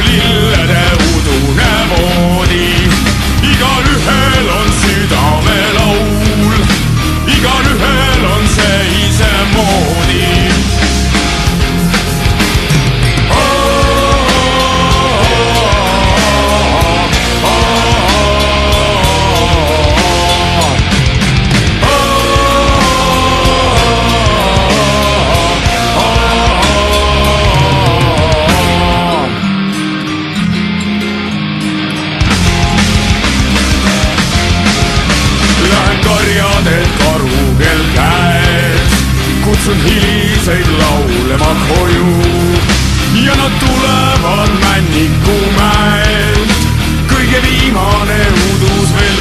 lillede udune moodi. Igalühel on südamelaul, igalühel on see isemoodi. Karjadelt karugel käes, kutsun hiliseid laulema koju ja nad tulevad Männikumäelt. Kõige viimane udus veel